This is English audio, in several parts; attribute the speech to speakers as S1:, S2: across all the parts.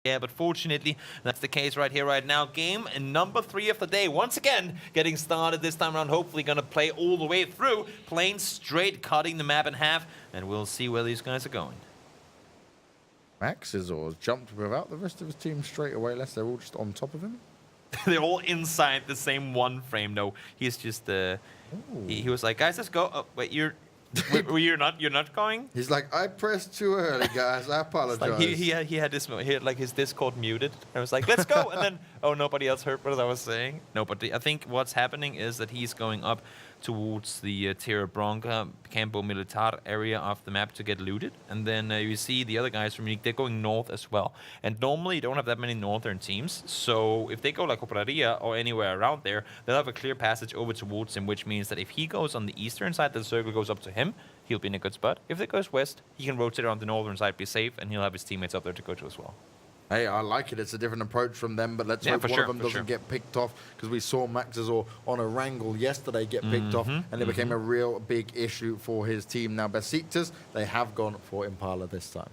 S1: Yeah, but fortunately, that's the case right here, right now. Game number 3 of the day. Once again, getting started this time around. Hopefully going to play all the way through. Playing straight, cutting the map in half. And we'll see where these guys are going.
S2: Max is all jumped without the rest of his team straight away, unless they're all just on top of him.
S1: They're all inside the same one frame, though. He's just, he was like, guys, let's go. Oh, wait, you're not going?
S2: He's like, I pressed too early, guys. I apologize.
S1: Like he had this, he had like his Discord muted. I was like, let's go, and then oh, nobody else heard what I was saying. No, but I think what's happening is that he's going up towards the Terra Bronca Campo Militar area of the map to get looted, and then you see the other guys from Unique, they're going north as well. And normally you don't have that many northern teams, so if they go like Operaria or anywhere around there, they'll have a clear passage over towards him, which means that if he goes on the eastern side, the circle goes up to him, he'll be in a good spot. If it goes west, he can rotate around the northern side, be safe, and he'll have his teammates up there to go to as well.
S2: Hey, I like it. It's a different approach from them, but let's hope one of them doesn't get picked off, because we saw Maxazor on a wrangle yesterday get picked off, and it became a real big issue for his team. Now, Besiktas, they have gone for Impala this time.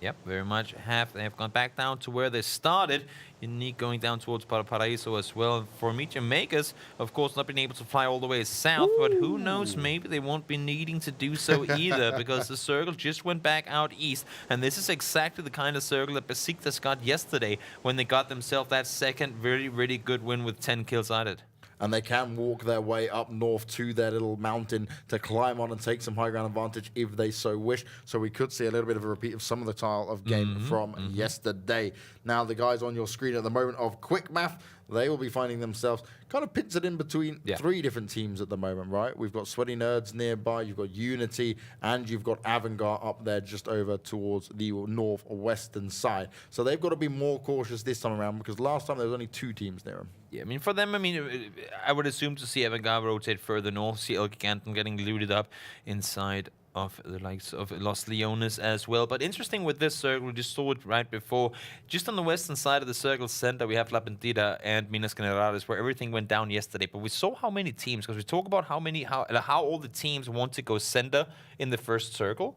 S1: Yep, very much have. They have gone back down to where they started. Unique going down towards Paraíso as well. For Meteor Makers, of course, not being able to fly all the way south, but who knows, maybe they won't be needing to do so either, because the circle just went back out east, and this is exactly the kind of circle that Besiktas got yesterday when they got themselves that second very, really good win with 10 kills added.
S2: And they can walk their way up north to their little mountain to climb on and take some high ground advantage if they so wish. So we could see a little bit of a repeat of some of the style of game from yesterday. Now, the guys on your screen at the moment of quick math, they will be finding themselves kind of pincered in between 3 different teams at the moment, right? We've got Sweaty Nerds nearby, you've got Unity, and you've got Avangard up there just over towards the northwestern side. So they've got to be more cautious this time around, because last time there was only 2 teams near them.
S1: Yeah, I mean, for them, I mean, I would assume to see Avangard rotate further north, see El Giganton getting looted up inside of the likes of Los Leones as well. But interesting with this circle, we just saw it right before. Just on the western side of the circle center, we have La Pentida and Minas Generales, where everything went down yesterday. But we saw how many teams, because we talk about how all the teams want to go center in the first circle.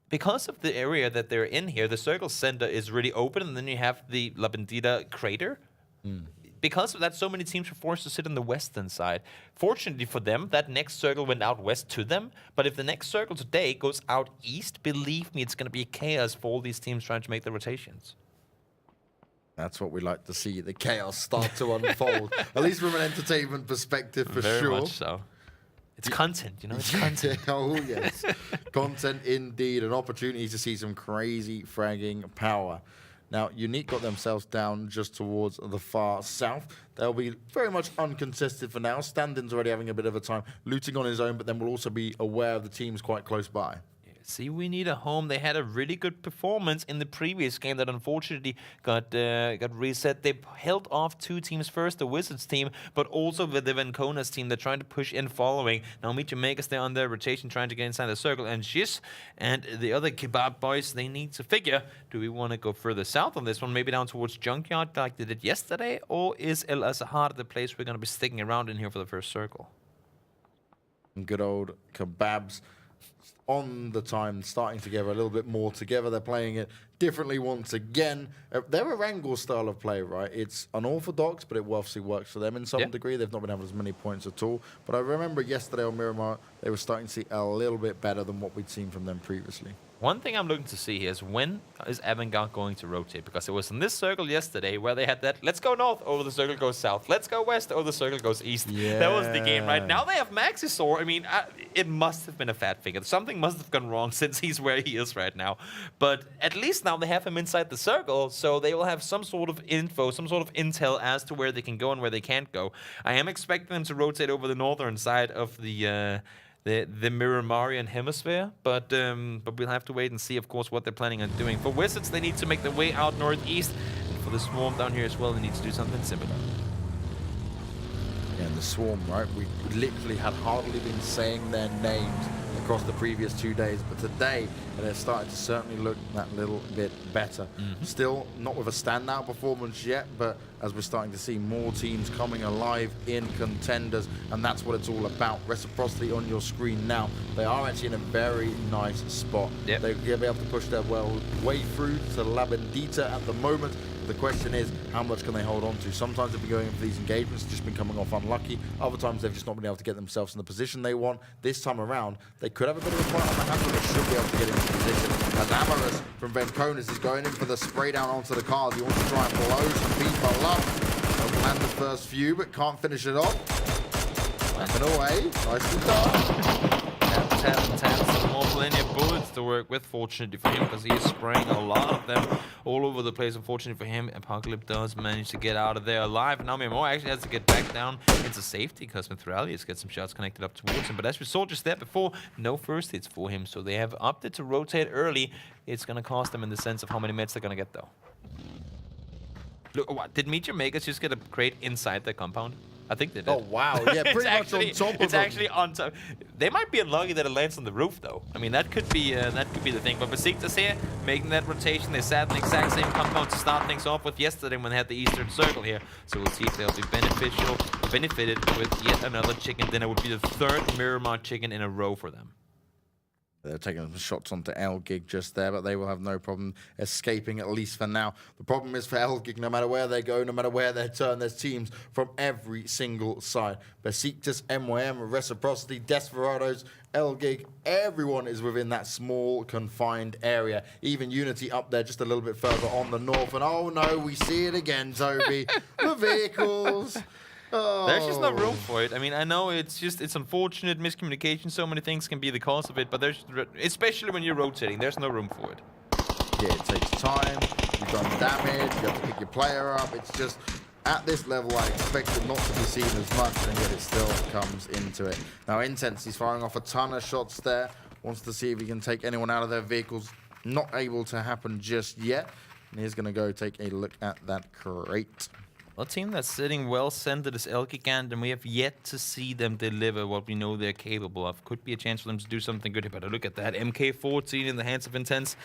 S1: Because of the area that they're in here, the circle center is really open, and then you have the La Pentida crater. Because of that, so many teams were forced to sit on the western side. Fortunately for them, that next circle went out west to them. But if the next circle today goes out east, believe me, it's going to be chaos for all these teams trying to make the rotations.
S2: That's what we like to see, the chaos start to unfold. At least from an entertainment perspective, for sure.
S1: Very much so. It's content, you know, it's content.
S2: Oh, yes. Content indeed. An opportunity to see some crazy fragging power. Now, Unique got themselves down just towards the far south. They'll be very much uncontested for now. Standin's already having a bit of a time looting on his own, but then we'll also be aware of the teams quite close by.
S1: See, we need a home. They had a really good performance in the previous game that unfortunately got reset. They held off 2 teams first, the Wizards team, but also the Vancona's team. They're trying to push in following. Now Meteor Makers, they're on their rotation trying to get inside the circle. And Shiz and the other Kebab boys, they need to figure, do we want to go further south on this one? Maybe down towards Junkyard like they did yesterday? Or is El Azahar the place we're going to be sticking around in here for the first circle?
S2: Good old Kebabs. On the time, starting together a little bit more together. They're playing it differently once again. They're a wrangle style of play, right? It's unorthodox, but it obviously works for them in some degree. They've not been having as many points at all. But I remember yesterday on Miramar, they were starting to see a little bit better than what we'd seen from them previously.
S1: One thing I'm looking to see here is when is Avangard going to rotate? Because it was in this circle yesterday where they had that, let's go north, or the circle goes south. Let's go west, or the circle goes east. Yeah. That was the game, right? Now they have Maxisor. I mean, it must have been a fat figure. Something must have gone wrong since he's where he is right now. But at least now they have him inside the circle, so they will have some sort of info, some sort of intel as to where they can go and where they can't go. I am expecting them to rotate over the northern side of the Miramarian hemisphere, but we'll have to wait and see, of course, what they're planning on doing. For Wizards, they need to make their way out northeast, and for the Swarm down here as well, they need to do something similar.
S2: Yeah, and the Swarm, right? We literally had hardly been saying their names across the previous 2 days. But today, they're starting to certainly look that little bit better. Still not with a standout performance yet, but as we're starting to see more teams coming alive in Contenders, and that's what it's all about. Reciprocity on your screen now. They are actually in a very nice spot.
S1: Yep.
S2: They'll be able to push their way through to La Bendita at the moment. The question is, how much can they hold on to? Sometimes they've been going in for these engagements, just been coming off unlucky. Other times they've just not been able to get themselves in the position they want. This time around, they could have a bit of a fight on the hands, but they should be able to get into position. As Amorous from Venconis is going in for the spray down onto the cars. He wants to try and blow some people up. He'll land the first few, but can't finish it off. Landing away. Nicely done.
S1: 10, some more plenty of bullets to work with, fortunately for him, because he is spraying a lot of them all over the place. Unfortunately for him, Apocalypse does manage to get out of there alive. Now Miramar actually has to get back down into safety because Mithralius gets some shots connected up towards him. But as we saw just there before, no first hits for him, so they have opted to rotate early. It's going to cost them in the sense of how many meds they're going to get, though. Look, what, did Meteor Makers just get a crate inside their compound? I think they did.
S2: Oh, wow. Yeah, pretty much on top of
S1: It's
S2: them.
S1: actually on top. They might be unlucky that it lands on the roof, though. I mean, that could be the thing. But Besiktas here, making that rotation. They sat in the exact same compound to start things off with yesterday when they had the Eastern Circle here. So we'll see if they'll be benefited with yet another chicken dinner. Would be the third Miramar chicken in a row for them.
S2: They're taking some shots onto Elgig just there, but they will have no problem escaping, at least for now. The problem is for Elgig, no matter where they go, no matter where they turn, there's teams from every single side. Besiktas, MYM, Reciprocity, Desperados, Elgig, everyone is within that small, confined area. Even Unity up there just a little bit further on the north. And oh no, we see it again, Toby. The vehicles. Oh.
S1: There's just no room for it. I mean, I know it's unfortunate miscommunication. So many things can be the cause of it, but especially when you're rotating, there's no room for it.
S2: Yeah, it takes time. You've done damage. You have to pick your player up. It's just at this level, I expect it not to be seen as much, and yet it still comes into it. Now, Intense, he's firing off a ton of shots there. Wants to see if he can take anyone out of their vehicles. Not able to happen just yet. And he's going to go take a look at that crate.
S1: A team that's sitting well centered is El Gigant, and we have yet to see them deliver what we know they're capable of. Could be a chance for them to do something good, but look at that. MK14 in the hands of Intense.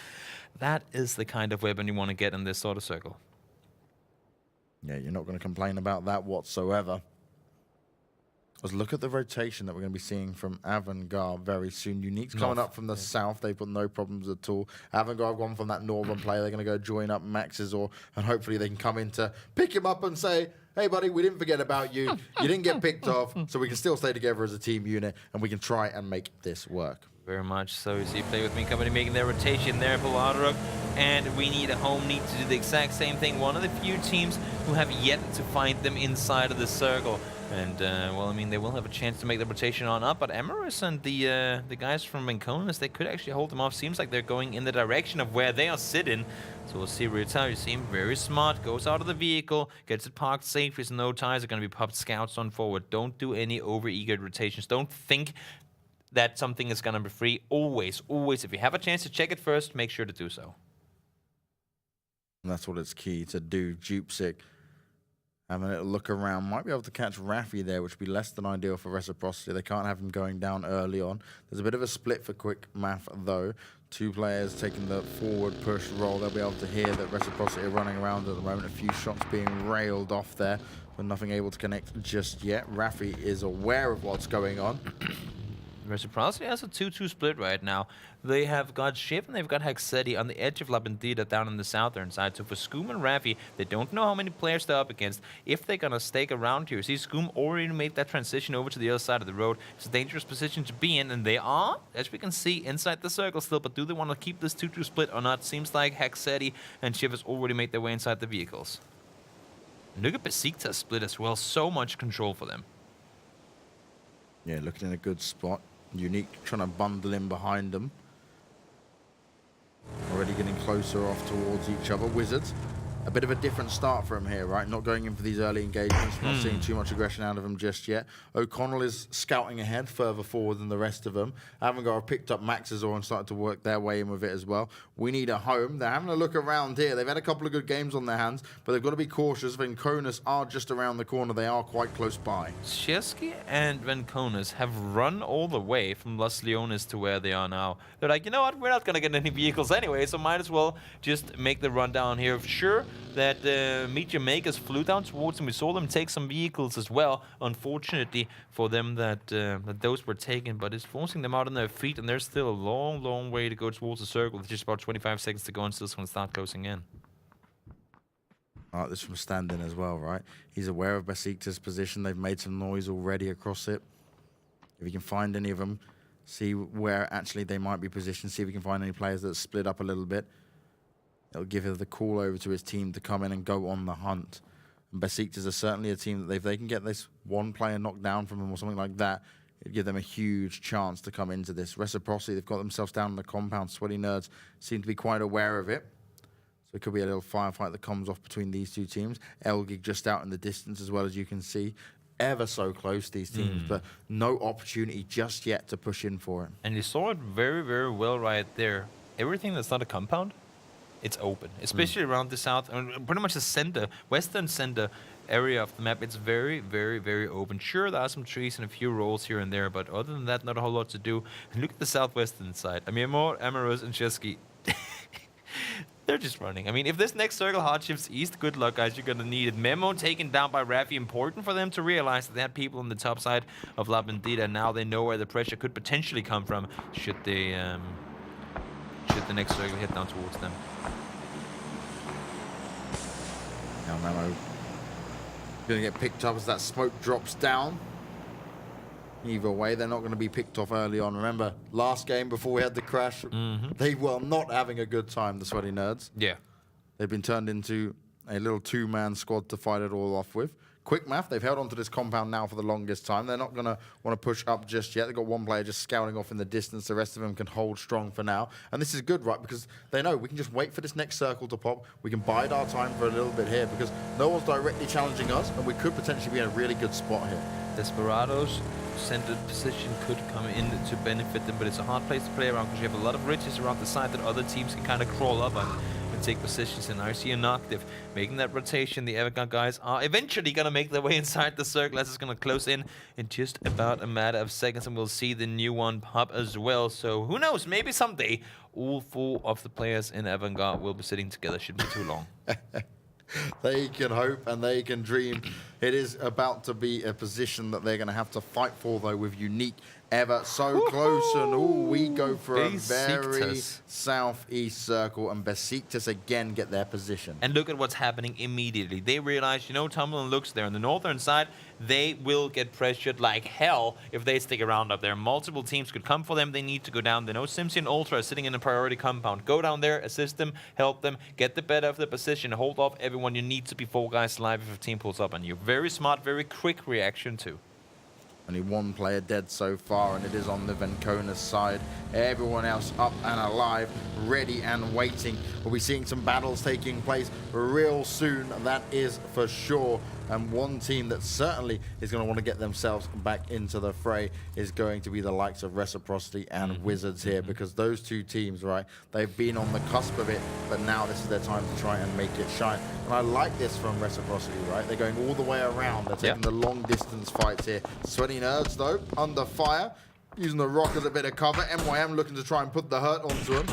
S1: That is the kind of weapon you want to get in this sort of circle.
S2: Yeah, you're not going to complain about that whatsoever. Let's look at the rotation that we're going to be seeing from Avantgarde very soon. Unique's coming up from the south. They've got no problems at all. Avantgarde gone from that northern play. They're going to go join up Max's, and hopefully they can come in to pick him up and say, hey, buddy, we didn't forget about you. You didn't get picked off, so we can still stay together as a team unit, and we can try and make this work.
S1: Very much so. You see Play With Me company making their rotation there, Paladruk, and we need a home need to do the exact same thing. One of the few teams who have yet to find them inside of the circle. And, well, I mean, they will have a chance to make the rotation on up, but Amorous and the guys from Venconis, they could actually hold them off. Seems like they're going in the direction of where they are sitting. So we'll see Rita. You seem very smart. Goes out of the vehicle, gets it parked safe. There's no tires. Are going to be popped scouts on forward. Don't do any over-eager rotations. Don't think that something is going to be free. Always, always, if you have a chance to check it first, make sure to do so.
S2: And that's what it's key to do. Jupesic having a little look around. Might be able to catch Raffi there, which would be less than ideal for Reciprocity. They can't have him going down early on. There's a bit of a split for quick math, though. Two players taking the forward push roll. They'll be able to hear that Reciprocity are running around at the moment. A few shots being railed off there, but nothing able to connect just yet. Raffi is aware of what's going on.
S1: Reciprocity has a 2-2 split right now. They have got Shiv and they've got Hexeti on the edge of La Bendita down on the southern side. So for Scoom and Raffi, they don't know how many players they're up against. If they're going to stake around here, see, Scoom already made that transition over to the other side of the road. It's a dangerous position to be in, and they are, as we can see, inside the circle still. But do they want to keep this 2-2 split or not? Seems like Hexeti and Shiv has already made their way inside the vehicles. And look at Besiktas split as well. So much control for them.
S2: Yeah, looking in a good spot. Unique trying to bundle in behind them. Already getting closer off towards each other. Wizards a bit of a different start for him here, right? Not going in for these early engagements, not seeing too much aggression out of him just yet. O'Connell is scouting ahead further forward than the rest of them. Avangard have picked up Max's ore and started to work their way in with it as well. We need a home. They're having a look around here. They've had a couple of good games on their hands, but they've got to be cautious. Venconis are just around the corner. They are quite close by.
S1: Chesky and Venconis have run all the way from Los Leones to where they are now. They're like, you know what, we're not going to get any vehicles anyway, so might as well just make the run down here. Sure that Miramar flew down towards them. We saw them take some vehicles as well. Unfortunately for them that those were taken, but it's forcing them out on their feet, and there's still a long, long way to go towards the circle. There's just about 25 seconds to go until this one start closing in.
S2: I like this from standing as well, right? He's aware of Besiktas' position. They've made some noise already across it. If he can find any of them, see where actually they might be positioned, see if he can find any players that split up a little bit. It'll give him the call over to his team to come in and go on the hunt. And Besiktas are certainly a team that if they can get this one player knocked down from them or something like that, it'd give them a huge chance to come into this. Reciprocity, they've got themselves down in the compound. Sweaty Nerds seem to be quite aware of it. So it could be a little firefight that comes off between these two teams. Elgig just out in the distance as well, as you can see. Ever so close, these teams, but no opportunity just yet to push in for it.
S1: And you saw it very, very well right there. Everything that's not a compound, it's open, especially around the south, pretty much the center, western center area of the map. It's very, very, very open. Sure, there are some trees and a few rolls here and there, but other than that, not a whole lot to do. And look at the southwestern side. Miramar, Amaros, and Chesky. They're just running. I mean, if this next circle hard shifts east, good luck, guys. You're going to need it. Memo taken down by Raffi. Important for them to realize that they had people on the top side of La Bandita. Now they know where the pressure could potentially come from should they, should the next circle hit down towards them.
S2: Now Memo going to get picked up as that smoke drops down. Either way, they're not going to be picked off early on. Remember, last game before we had the crash, they were not having a good time, the Sweaty Nerds.
S1: Yeah.
S2: They've been turned into a little two-man squad to fight it all off with. Quick math, they've held onto this compound now for the longest time. They're not going to want to push up just yet. They've got one player just scouting off in the distance. The rest of them can hold strong for now. And this is good, right? Because they know we can just wait for this next circle to pop. We can bide our time for a little bit here because no one's directly challenging us, and we could potentially be in a really good spot here.
S1: Desperados centered position could come in to benefit them, but it's a hard place to play around because you have a lot of ridges around the side that other teams can kind of crawl up on and take positions in. I see an Octave making that rotation. The Avangard guys are eventually going to make their way inside the circle as it's going to close in just about a matter of seconds, and we'll see the new one pop as well. So who knows, maybe someday all four of the players in Avangard will be sitting together. Shouldn't be too long.
S2: They can hope and they can dream. It is about to be a position that they're going to have to fight for, though, with Unique ever so close. And we go for a very southeast circle, and Besiktas again get their position.
S1: And look at what's happening immediately. They realize, you know, Tumblin looks there on the northern side. They will get pressured like hell if they stick around up there. Multiple teams could come for them. They need to go down. They know Simpson Ultra is sitting in a priority compound. Go down there, assist them, help them, get the better of the position, hold off everyone. You need to be 4 guys live if a team pulls up on you. Very smart, very quick reaction too.
S2: Only one player dead so far, and it is on the Venconis side. Everyone else up and alive, ready and waiting. We'll be seeing some battles taking place real soon, that is for sure. And one team that certainly is going to want to get themselves back into the fray is going to be the likes of Reciprocity and Wizards here, because those two teams, right, they've been on the cusp of it, but now this is their time to try and make it shine. And I like this from Reciprocity, right? They're going all the way around. They're taking the long distance fights here. Sweaty Nerds, though, under fire, using the rock as a bit of cover. MYM looking to try and put the hurt onto him.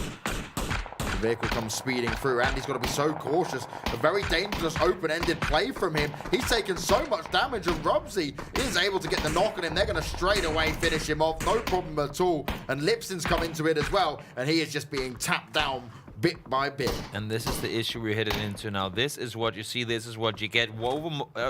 S2: The vehicle comes speeding through, and he's got to be so cautious. A very dangerous open-ended play from him. He's taken so much damage, and Robsy is able to get the knock on him. They're going to straight away finish him off, no problem at all. And Lipson's come into it as well, and he is just being tapped down bit by bit.
S1: And this is the issue we're headed into now. This is what you see, this is what you get. I'm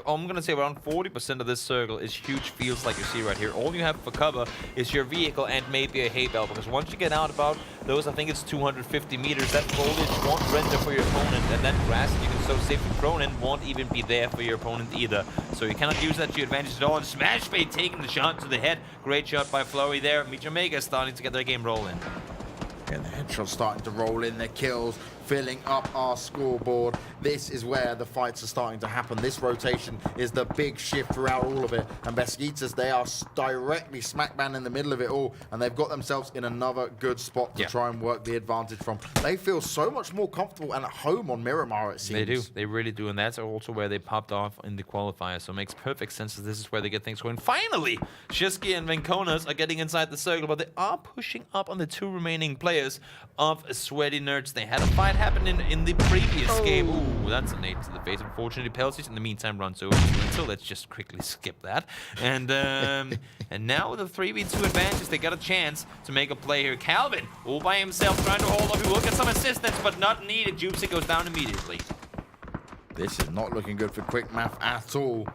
S1: going to say around 40% of this circle is huge fields like you see right here. All you have for cover is your vehicle and maybe a hay bale, because once you get out about those, I think it's 250 meters, that foliage won't render for your opponent, and that grass that you can so safely prone in won't even be there for your opponent either. So you cannot use that to your advantage at all. And Smashbait taking the shot to the head. Great shot by Flurry there. Miramar starting to get their game rolling.
S2: And the headshots starting to roll in, their kills filling up our scoreboard. This is where the fights are starting to happen. This rotation is the big shift throughout all of it. And Besiktas, they are directly smack bang in the middle of it all. And they've got themselves in another good spot to try and work the advantage from. They feel so much more comfortable and at home on Miramar, it seems.
S1: They do. They really do. And that's also where they popped off in the qualifier. So it makes perfect sense that this is where they get things going. Finally, Shiski and Venkonas are getting inside the circle, but they are pushing up on the two remaining players of Sweaty Nerds. They had a fight happen in the previous game. Ooh, that's an 8 to the face. Unfortunately, Pelsies in the meantime runs over. So let's just quickly skip that. And and now with the 3v2 advantage, they got a chance to make a play here. Calvin, all by himself, trying to hold up. He will get some assistance, but not needed. Jupsy goes down immediately.
S2: This is not looking good for Quick Math at all.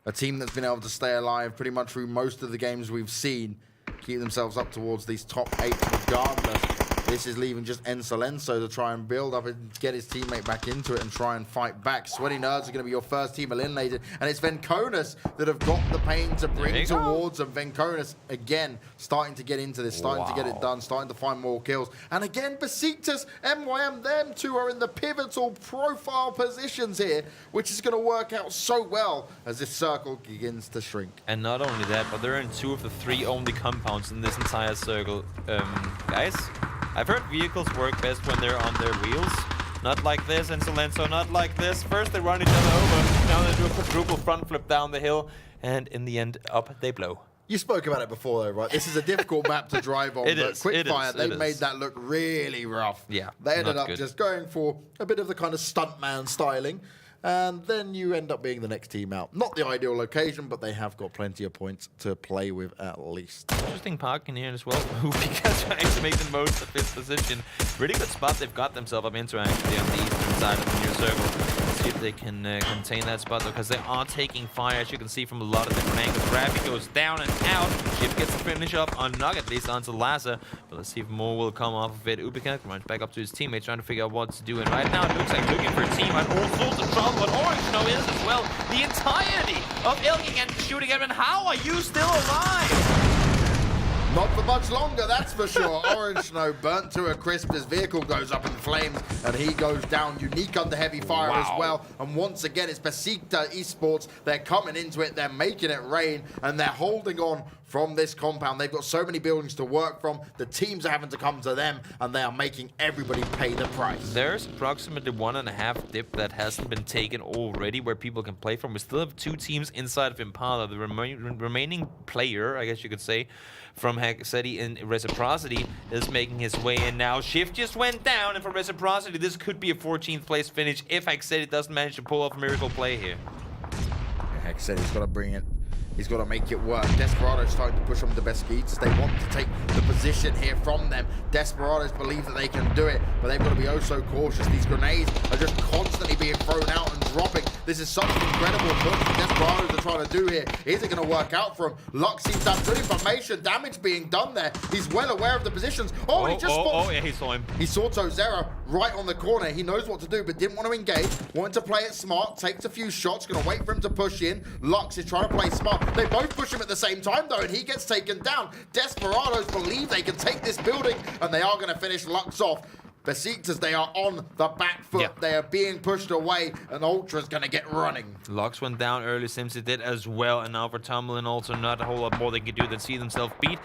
S2: A team that's been able to stay alive pretty much through most of the games we've seen, keep themselves up towards these top 8 regardless. This is leaving just Ensolenso to try and build up and get his teammate back into it and try and fight back. Sweaty Nerds are going to be your first team eliminated. And it's Venkonas that have got the pain to bring towards them. Venkonas, again, starting to get into this, starting to get it done, starting to find more kills. And again, Besiktas, MYM, them two are in the pivotal profile positions here, which is going to work out so well as this circle begins to shrink.
S1: And not only that, but they're in 2 of the 3 only compounds in this entire circle. Guys, I've heard vehicles work best when they're on their wheels. Not like this, and Solenso, not like this. First they run each other over, now they do a quadruple front flip down the hill, and in the end, up they blow.
S2: You spoke about it before though, right? This is a difficult map to drive on, but Quickfire, they made that look really rough.
S1: Yeah,
S2: they ended up just going for a bit of the kind of stuntman styling. And then you end up being the next team out. Not the ideal location, but they have got plenty of points to play with at least.
S1: Interesting parking here as well, because trying to make the most of his position. Really good spot they've got themselves up into actually on the eastern side of the near circle. Let's see if they can contain that spot though, because they are taking fire, as you can see from a lot of different angles. Rafi goes down and out. Chip gets the finish up on Nug, at least onto Laza. But let's see if more will come off of it. Ubika runs back up to his teammates, trying to figure out what to do. And right now it looks like looking for a team on all sorts of trouble. But Orange Snow is as well. The entirety of Ilgigant shooting at him. And how are you still alive?
S2: Not for much longer, that's for sure. Orange Snow burnt to a crisp. His vehicle goes up in flames and he goes down. Unique under heavy fire as well. And once again, it's Besiktas Esports. They're coming into it. They're making it rain and they're holding on from this compound. They've got so many buildings to work from. The teams are having to come to them and they are making everybody pay the price.
S1: There's approximately 1.5 dip that hasn't been taken already where people can play from. We still have 2 teams inside of Impala. The remaining player, I guess you could say, from Hexeti in Reciprocity is making his way in now. Shift just went down, and for Reciprocity, this could be a 14th place finish if Hexeti doesn't manage to pull off a miracle play here.
S2: Yeah, Hexeti's got to bring it. He's got to make it work. Desperado's starting to push on the Besiktas. They want to take the position here from them. Desperados believe that they can do it, but they've got to be oh so cautious. These grenades are just constantly being thrown out and dropping. This is such an incredible push that Desperados are trying to do here. Is it going to work out for him? Lux seems to have good information. Damage being done there. He's well aware of the positions. He just spotted.
S1: Yeah, he saw him.
S2: He saw Tozera right on the corner. He knows what to do, but didn't want to engage. Wanted to play it smart. Takes a few shots. Going to wait for him to push in. Lux is trying to play smart. They both push him at the same time though, and he gets taken down. Desperados believe they can take this building, and they are going to finish Lux off. Besiktas, they are on the back foot. Yep. They are being pushed away, and Ultra's going to get running.
S1: Lux went down early, Simpson did as well, and now for Tumblin also not a whole lot more they can do than see themselves beat.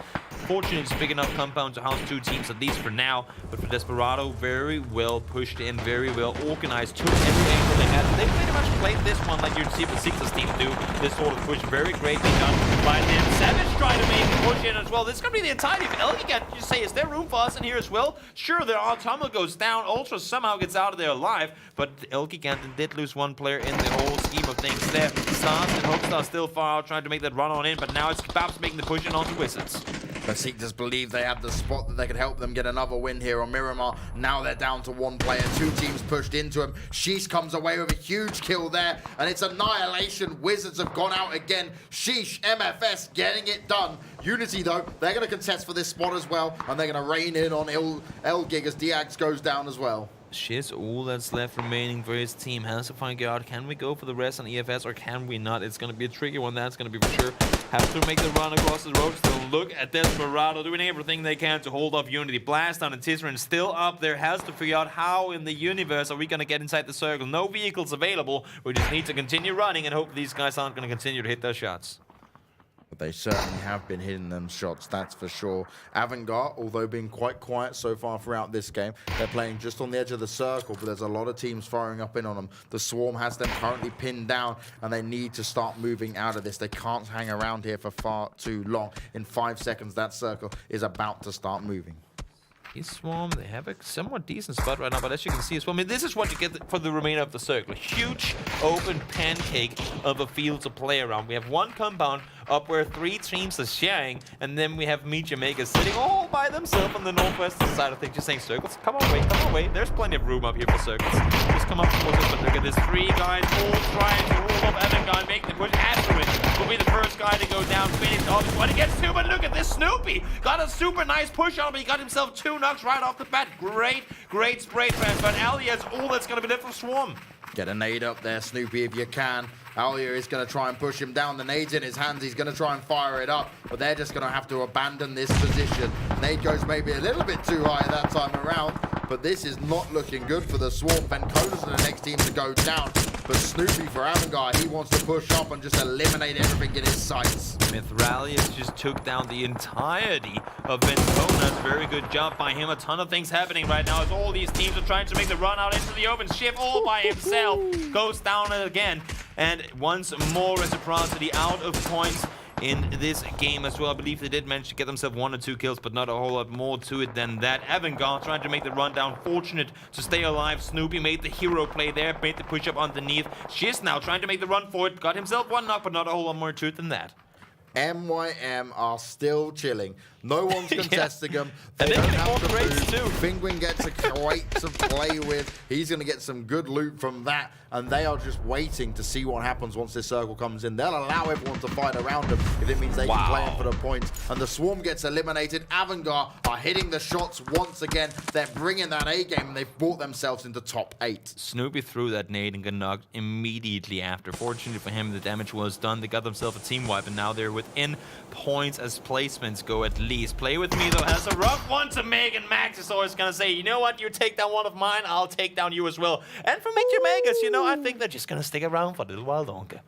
S1: Fortunately, it's a big enough compound to house 2 teams, at least for now. But for Desperado, very well pushed in, very well organized, took every angle they had. They pretty much played this one like you'd see Besiktas teams do. This sort of push, very greatly done by them. Savage trying to make a push in as well. This is going to be the entirety of Elgigan. You say, is there room for us in here as well? Sure, there are. Tumblin goes down. Ultra somehow gets out of there alive, but Elgiganten did lose 1 player in the whole scheme of things there. Stars and Hopestar still far out trying to make that run on in, but now it's Kebabs making the push in onto Wizards.
S2: Besiktas believe they have the spot that they could help them get another win here on Miramar. Now they're down to 1 player, 2 teams pushed into him. Sheesh comes away with a huge kill there, and it's annihilation. Wizards have gone out again. Sheesh, MFS getting it done. Unity though, they're going to contest for this spot as well, and they're going to rain in on Elgig as Diags goes down as well.
S1: Shiz, all that's left remaining for his team has to find out, can we go for the rest on EFS or can we not? It's going to be a tricky one, that's going to be for sure. Have to make the run across the road. Still look at Desperado doing everything they can to hold off Unity. Blast down and Tisrin still up there. Has to figure out how in the universe are we going to get inside the circle. No vehicles available. We just need to continue running and hope these guys aren't going to continue to hit their shots.
S2: But they certainly have been hitting them shots, that's for sure. Avantgarde, although being quite quiet so far throughout this game, they're playing just on the edge of the circle, but there's a lot of teams firing up in on them. The Swarm has them currently pinned down, and they need to start moving out of this. They can't hang around here for far too long. In 5 seconds, that circle is about to start moving.
S1: Swarm, they have a somewhat decent spot right now, but as you can see as well, I mean, this is what you get for the remainder of the circle. A huge open pancake of a field to play around. We have one compound up where 3 teams are sharing, and then we have Meet Jamaica sitting all by themselves on the northwestern side of things, just saying, circles, come on, wait. There's plenty of room up here for circles. Just come up towards us, but look at this. 3 guys all trying to hold up Avantgarde, making the push. Astrid will be the first guy to go down, finish off his one against 2, but look at this. Snoopy got a super nice push on him, but he got himself 2 knocks right off the bat. Great spray transfer. And Alia is all that's going to be left from Swarm.
S2: Get a nade up there, Snoopy, if you can. Alia is going to try and push him down. The nade's in his hands. He's going to try and fire it up, but they're just going to have to abandon this position. Nade goes maybe a little bit too high that time around, but this is not looking good for the Swarm. Vencona's are the next team to go down, but Snoopy for Avantgarde, he wants to push up and just eliminate everything in his sights.
S1: Mithralius just took down the entirety of Vencona's. Very good job by him. A ton of things happening right now as all these teams are trying to make the run out into the open. Shift all by himself goes down again. And once more reciprocity out of points in this game as well. I believe they did manage to get themselves 1 or 2 kills, but not a whole lot more to it than that. Avantgarde trying to make the run down. Fortunate to stay alive. Snoopy made the hero play there, made the push up underneath. Shiz now trying to make the run for it. Got himself 1 knock, but not a whole lot more to it than that.
S2: MYM are still chilling. No one's contesting them. They
S1: and
S2: don't
S1: they're
S2: have
S1: getting more crates too.
S2: Penguin gets a crate to play with. He's going to get some good loot from that, and they are just waiting to see what happens once this circle comes in. They'll allow everyone to fight around them if it means they can play in for the points. And the Swarm gets eliminated. Avantgarde are hitting the shots once again. They're bringing that A game, and they've brought themselves into top 8.
S1: Snoopy threw that nade and got knocked immediately after. Fortunately for him, the damage was done. They got themselves a team wipe, and now they're within points as placements go at least. Play with me though has a rough one to make, and Max is always gonna say, you know what, you take down one of mine, I'll take down you as well. And for Major Megas, you know, I think they're just gonna stick around for a little while longer.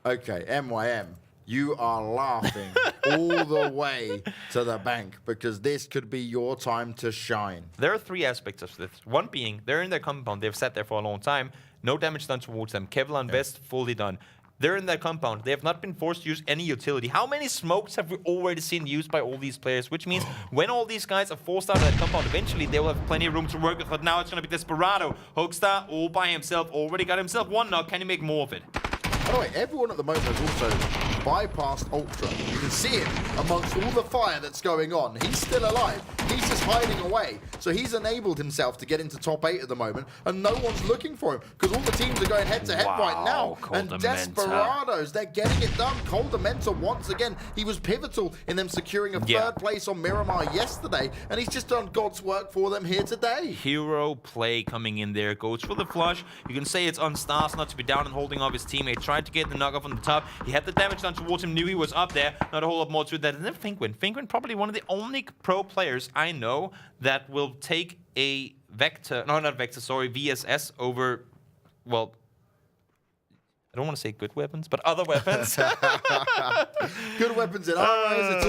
S2: Okay, MYM, you are laughing all the way to the bank because this could be your time to shine.
S1: There are 3 aspects of this. One being, they're in their compound, they've sat there for a long time, no damage done towards them. Kevlar and Vest fully done. They're in that compound. They have not been forced to use any utility. How many smokes have we already seen used by all these players? Which means when all these guys are forced out of that compound, eventually they will have plenty of room to work with. But now it's going to be Desperado. Hoekstra all by himself. Already got himself 1 knock. Can he make more of it?
S2: By the way, everyone at the moment has also bypassed Ultra. You can see it amongst all the fire that's going on. He's still alive. He's just hiding away. So he's enabled himself to get into top 8 at the moment, and no one's looking for him because all the teams are going head-to-head right now. And Desperados, they're getting it done. Coldamenta, once again, he was pivotal in them securing a 3rd place on Miramar yesterday, and he's just done God's work for them here today.
S1: Hero play coming in there. Goes for the flush. You can say it's on Stars not to be down and holding off his teammate. Tried to get the knock off on the top. He had the damage done towards him, knew he was up there. Not a whole lot more to that. And then Penguin. Penguin probably one of the only pro players I know that will take a Vector, no, not Vector, sorry, VSS over, well, I don't want to say good weapons, but other weapons.
S2: Good weapons in our eyes.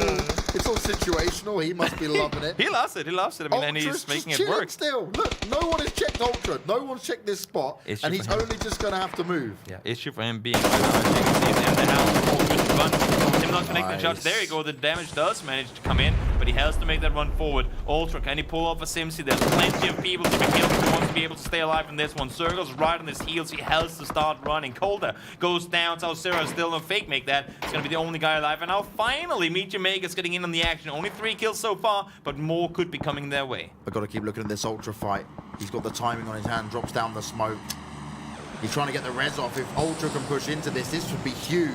S2: It's all situational. He must be loving it.
S1: He loves it. He loves it. I mean, and he's making it work.
S2: Still, look, no one has checked Ultra. No one's checked this spot, and he's only just going to have to move.
S1: Yeah, issue for him being right now. As you can see, he's in the house. Him not connecting the shots. There you go. The damage does manage to come in, but he has to make that run forward. Ultra, can he pull off a Simsi? There's plenty of people to be killed. He wants to be able to stay alive in this one. Circle's right on his heels. He has to start running. Colder goes down. Talsera still on fake make that. He's going to be the only guy alive. And now finally, Meet Jamaica's getting in on the action. Only 3 kills so far, but more could be coming their way.
S2: I've got to keep looking at this Ultra fight. He's got the timing on his hand, drops down the smoke. He's trying to get the res off. If Ultra can push into this would be huge.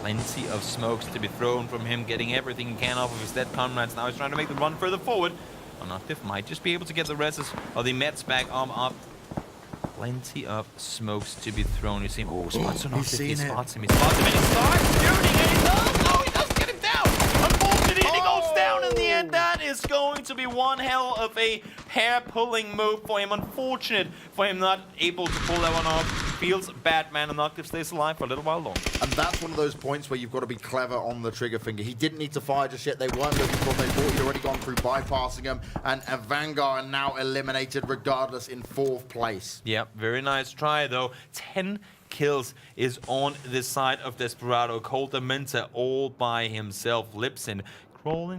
S1: Plenty of smokes to be thrown from him, getting everything he can off of his dead comrades. Now he's trying to make the run further forward. Unactive might just be able to get the reses or the meds back up. Plenty of smokes to be thrown. You see him. Oh, spots on
S2: He's seen
S1: He
S2: it.
S1: spots him. He spots him and he starts shooting and he does. Oh, he does get him down. Unfortunately, he goes down in the end. That is going to be one hell of a hair-pulling move for him. Unfortunate for him not able to pull that one off. Feels bad, man. Unactive stays alive for a little while longer.
S2: And that's one of those points where you've got to be clever on the trigger finger. He didn't need to fire just yet. They weren't looking for him. They thought he'd already gone through bypassing him. And Vanguard are now eliminated regardless in 4th place.
S1: Yep, very nice try though. 10 kills is on this side of Desperado. Coldamenta all by himself. Lipson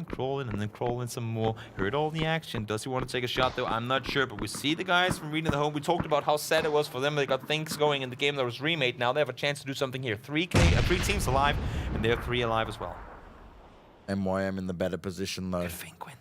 S1: crawling, and then crawling some more. Heard all the action. Does he want to take a shot, though? I'm not sure, but we see the guys from Reading the Home. We talked about how sad it was for them. They got things going in the game that was remade. Now they have a chance to do something here. 3 teams alive, and they're 3 alive as well.
S2: MYM in the better position, though.
S1: Good Finquin.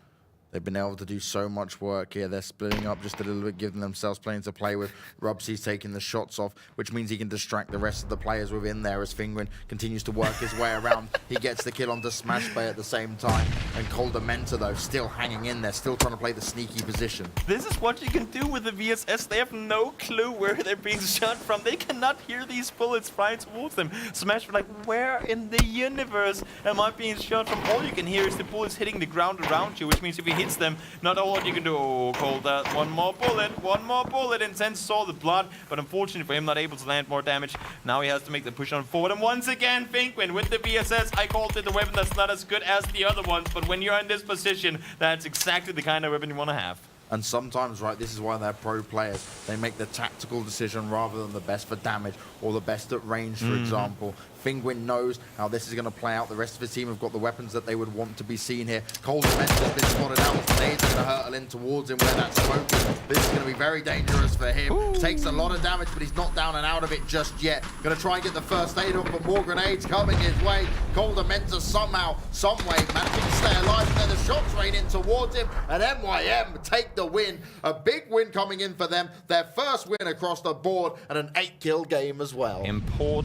S2: They've been able to do so much work here. They're splitting up just a little bit, giving themselves plenty to play with. Rubsy's taking the shots off, which means he can distract the rest of the players within there as Finguin continues to work his way around. He gets the kill onto Smash Bay at the same time. And Coldamenta, though, still hanging in there, still trying to play the sneaky position.
S1: This is what you can do with the VSS. They have no clue where they're being shot from. They cannot hear these bullets flying towards them. Smash, like, where in the universe am I being shot from? All you can hear is the bullets hitting the ground around you, which means if he hits them, not all you can do. Oh, Colda, one more bullet. Intense saw the blood, but unfortunately for him, not able to land more damage. Now he has to make the push on forward. And once again, Finquin with the VSS. I called it the weapon that's not as good as the other ones, but when you're in this position, that's exactly the kind of weapon you want to have.
S2: And sometimes, right, this is why they're pro players. They make the tactical decision rather than the best for damage or the best at range, for example. Finguin knows how this is going to play out. The rest of his team have got the weapons that they would want to be seen here. Coldamenta's been spotted out. Grenades are going to hurtle in towards him where that smoke is. This is going to be very dangerous for him.
S1: Ooh.
S2: Takes a lot of damage, but he's not down and out of it just yet. Going to try and get the first aid off, but more grenades coming his way. Coldamenta somehow, some way, managing to stay alive, and then the shots rain in towards him, and MYM take the win. A big win coming in for them. Their first win across the board, and an 8-kill game as well.
S1: Important